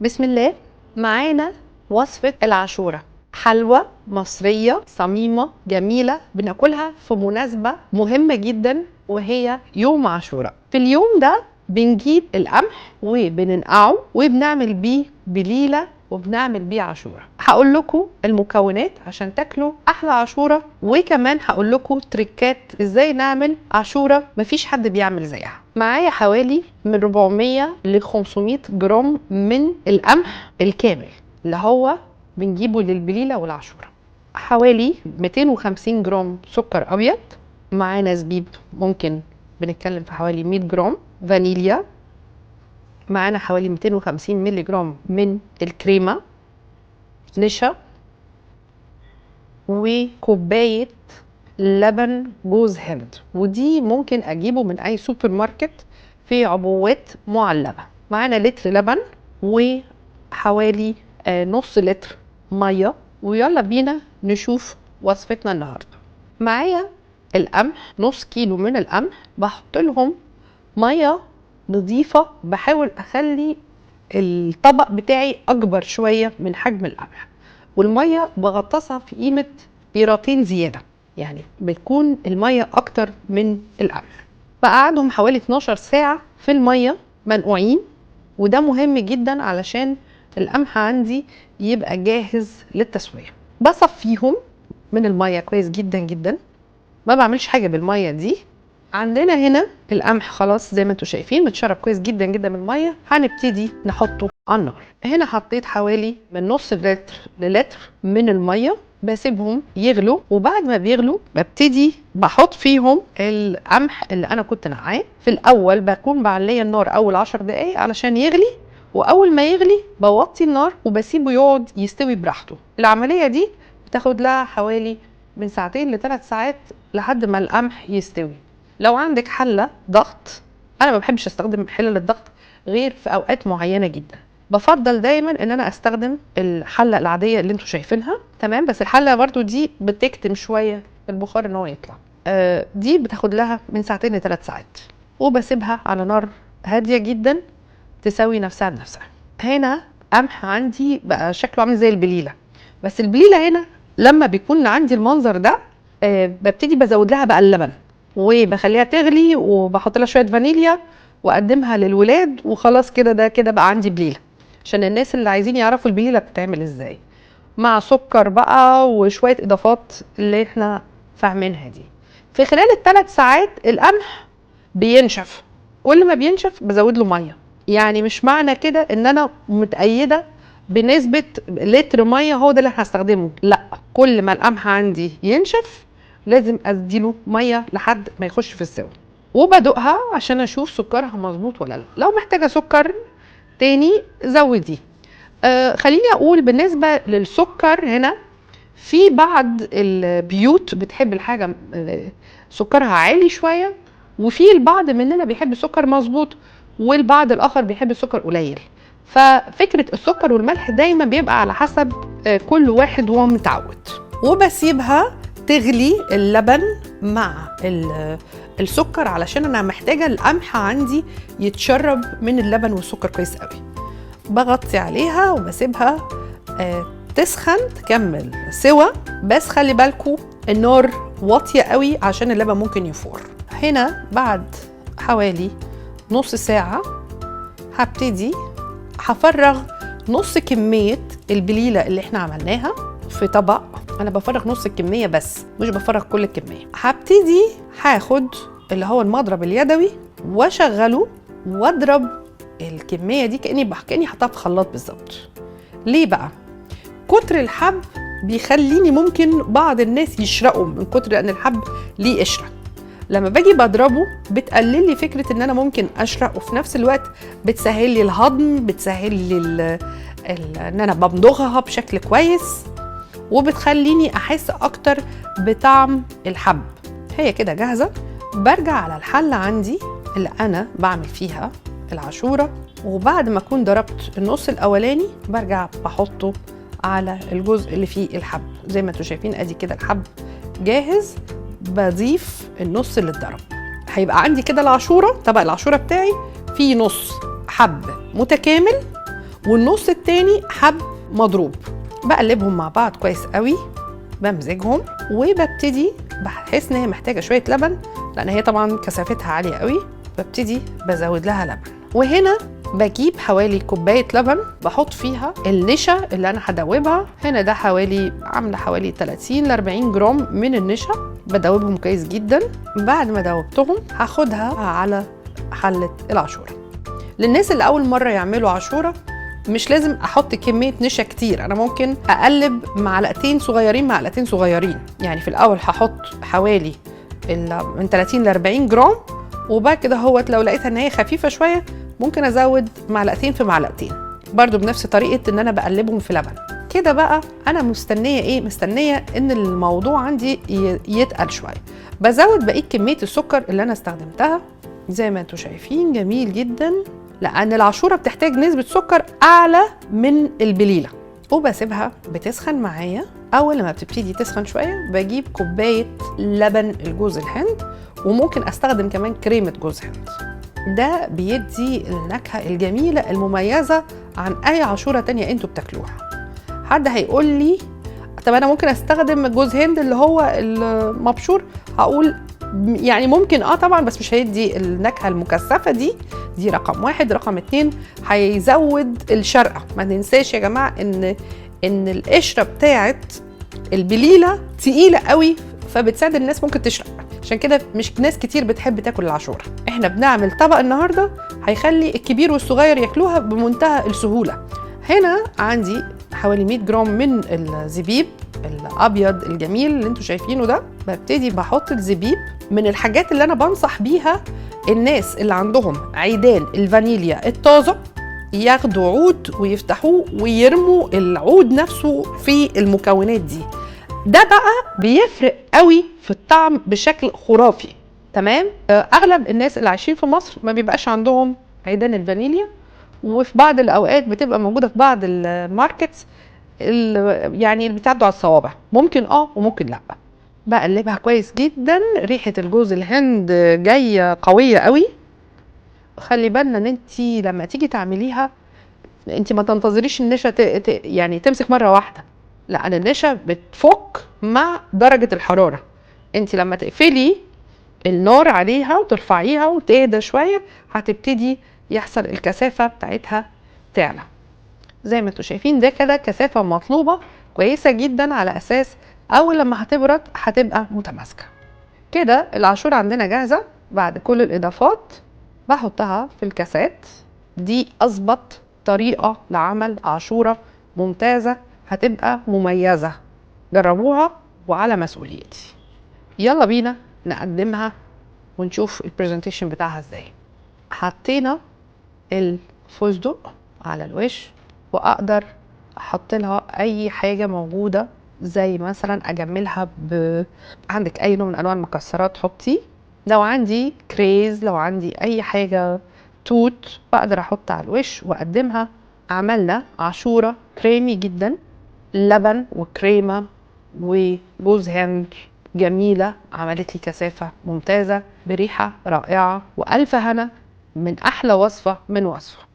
بسم الله. معانا وصفة العاشورة، حلوى مصرية صميمة جميلة بناكلها في مناسبة مهمة جدا وهي يوم عاشوراء. في اليوم ده بنجيب القمح وبننقعه وبنعمل بيه بليلة وبنعمل بيه عاشوراء. هقول لكم المكونات عشان تاكلوا احلى عاشوراء، وكمان هقول لكم تريكات ازاي نعمل عاشوراء مفيش حد بيعمل زيها. معايا حوالي من 400 ل 500 جرام من القمح الكامل اللي هو بنجيبه للبليله والعاشوراء، حوالي 250 جرام سكر ابيض، معانا زبيب ممكن بنتكلم في حوالي 100 جرام، فانيليا، معانا حوالي 250 مللي جرام من الكريمه، نشا، وكوبايه لبن جوز هند، ودي ممكن اجيبه من اي سوبر ماركت في عبوات معلبه. معانا لتر لبن وحوالي نص لتر ميه، ويلا بينا نشوف وصفتنا النهارده. معايا القمح، نص كيلو من القمح، بحط لهم ميه نظيفه، بحاول اخلي الطبق بتاعي اكبر شويه من حجم القمح، والميه بغطسها في قيمه بيراتين زياده، يعني بتكون الميه اكتر من القمح. بقعدهم حوالي 12 ساعه في الميه منقوعين، وده مهم جدا علشان القمح عندي يبقى جاهز للتسويه. بصفيهم من الميه كويس جدا جدا، ما بعملش حاجه بالميه دي. عندنا هنا القمح خلاص زي ما انتم شايفين متشرب كويس جدا جدا من الميه، هنبتدي نحطه على النار. هنا حطيت حوالي من نص لتر للتر من الميه، بسيبهم يغلوا، وبعد ما بيغلوا ببتدي بحط فيهم القمح اللي انا كنت نقعاه. في الاول بكون بعلي النار اول 10 دقايق علشان يغلي، واول ما يغلي بوطي النار وبسيبه يقعد يستوي براحته. العمليه دي بتاخد لها حوالي من ساعتين ل3 ساعات لحد ما القمح يستوي. لو عندك حله ضغط، انا ما بحبش استخدم حلل الضغط غير في اوقات معينه جدا، بفضل دايما ان انا استخدم الحله العاديه اللي انتوا شايفينها، تمام؟ بس الحله برضو دي بتكتم شويه البخار ان هو يطلع. دي بتاخد لها من ساعتين ل3 ساعات، وبسيبها على نار هاديه جدا تسوي نفسها بنفسها. هنا قمح عندي بقى شكله عامل زي البليله، بس البليله هنا لما بيكون عندي المنظر ده ببتدي بزود لها بقى اللبن وبخليها تغلي، وبحط لها شويه فانيليا واقدمها للولاد، وخلاص كده ده كده بقى عندي بليله. عشان الناس اللي عايزين يعرفوا البليله بتتعمل ازاي، مع سكر بقى وشويه اضافات اللي احنا فاهمينها دي. في خلال ال3 ساعات القمح بينشف، كل ما بينشف بزود له ميه. يعني مش معنى كده ان انا متأيده بنسبه لتر ميه هو ده اللي هستخدمه، لا، كل ما القمح عندي ينشف لازم اديله ميه لحد ما يخش في السوا، وبدوقها عشان اشوف سكرها مظبوط ولا لا. لو محتاجه سكر تاني زودي. خليني اقول بالنسبه للسكر، هنا في بعض البيوت بتحب الحاجه سكرها عالي شويه، وفي البعض مننا بيحب السكر مظبوط، والبعض الاخر بيحب السكر قليل. ففكره السكر والملح دايما بيبقى على حسب كل واحد وهو متعود. وبسيبها تغلي اللبن مع السكر علشان انا محتاجه القمح عندي يتشرب من اللبن والسكر كويس قوي. بغطي عليها وبسيبها تسخن تكمل سوا، بس خلي بالكم النار واطيه قوي عشان اللبن ممكن يفور. هنا بعد حوالي نص ساعه هبتدي هفرغ نص كميه البليله اللي احنا عملناها في طبق. انا بفرغ نص الكميه بس مش بفرغ كل الكميه. هبتدي هاخد اللي هو المضرب اليدوي واشغله واضرب الكميه دي كاني حطها في خلاط بالظبط. ليه بقى؟ كتر الحب بيخليني ممكن بعض الناس يشرقوا من كتر ان الحب ليه قشره. لما باجي بضربه بتقلل لي فكره ان انا ممكن اشرق، وفي نفس الوقت بتسهل لي الهضم، بتسهل لي ان انا بمضغها بشكل كويس، وبتخليني احس اكتر بطعم الحب. هي كده جاهزه. برجع على الحله عندي اللي انا بعمل فيها العاشوره، وبعد ما اكون ضربت النص الاولاني برجع بحطه على الجزء اللي فيه الحب. زي ما انتم شايفين ادي كده الحب جاهز، بضيف النص اللي اتضرب. هيبقى عندي كده العاشوره، طبق العاشوره بتاعي فيه نص حب متكامل والنص التاني حب مضروب. بقلبهم مع بعض كويس قوي، بمزجهم وببتدي بحس ان هي محتاجه شويه لبن، لان هي طبعا كثافتها عاليه قوي، ببتدي بزود لها لبن. وهنا بجيب حوالي كوبايه لبن، بحط فيها النشا اللي انا هدوبها. هنا ده عامله حوالي 30 ل 40 جرام من النشا، بدوبهم كويس جدا. بعد ما دوبتهم هاخدها على حله العاشوره. للناس اللي اول مره يعملوا عاشوره مش لازم احط كميه نشا كتير، انا ممكن اقلب معلقتين صغيرين. يعني في الاول هحط حوالي من 30 ل 40 جرام، وبعد كده لو لقيتها ان هي خفيفه شويه ممكن ازود معلقتين في معلقتين، برضو بنفس طريقه ان انا بقلبهم في لبن كده. بقى انا مستنيه ان الموضوع عندي يتقل شويه. بزود بقيه كميه السكر اللي انا استخدمتها زي ما انتم شايفين، جميل جدا، لان العاشوره بتحتاج نسبه سكر اعلى من البليله. وبسيبها بتسخن معايا. اول لما بتبتدي تسخن شويه بجيب كوبايه لبن الجوز الهند، وممكن استخدم كمان كريمه جوز هند. ده بيدي النكهه الجميله المميزه عن اي عاشوره تانية انتوا بتاكلوها. حد هيقول لي طب انا ممكن استخدم جوز هند اللي هو المبشور؟ هقول يعني ممكن طبعا، بس مش هيدي النكهه المكثفه دي رقم واحد. رقم 2 هيزود الشرقه. ما ننساش يا جماعه ان القشره بتاعت البليله تقيله قوي، فبتساعد الناس ممكن تشرق، عشان كده مش ناس كتير بتحب تاكل العاشوره. احنا بنعمل طبق النهارده هيخلي الكبير والصغير ياكلوها بمنتهى السهوله. هنا عندي حوالي 100 جرام من الزبيب الابيض الجميل اللي انتوا شايفينه ده. ببتدي بحط الزبيب. من الحاجات اللي انا بنصح بيها الناس اللي عندهم عيدان الفانيليا الطازه، ياخدوا عود ويفتحوه ويرموا العود نفسه في المكونات دي. ده بقى بيفرق قوي في الطعم بشكل خرافي. تمام. اغلب الناس اللي عايشين في مصر ما بيبقاش عندهم عيدان الفانيليا، وفي بعض الاوقات بتبقى موجوده في بعض الماركتس يعني اللي بتعدوا على الصوابع، ممكن وممكن لا. بقلبها كويس جدا. ريحه الجوز الهند جايه قويه قوي. خلي بالنا ان انت لما تيجي تعمليها انت ما تنتظريش النشا يعني تمسك مره واحده، لان النشا بتفك مع درجه الحراره. انت لما تقفلي النار عليها وترفعيها وتهدى شويه هتبتدي يحصل الكثافه بتاعتها تعلى. زي ما انتوا شايفين ده كده كثافه مطلوبه كويسه جدا، على اساس اول لما هتبرد هتبقى متماسكه. كده العاشوره عندنا جاهزه. بعد كل الاضافات بحطها في الكاسات. دي اظبط طريقه لعمل عاشوره ممتازه، هتبقى مميزه. جربوها وعلى مسؤوليتي. يلا بينا نقدمها ونشوف البرزنتيشن بتاعها ازاي. حطينا الفستق على الوش، واقدر احط لها اي حاجه موجوده، زي مثلا اجملها عندك اي نوع من انواع المكسرات حطي. لو عندي كريز، لو عندي اي حاجه توت، بقدر احط على الوش واقدمها. عملنا عاشوره كريمي جدا، لبن وكريمه وجوز هند جميله، عملت لي كثافه ممتازه بريحه رائعه، والف هنا من احلى وصفه من وصفه.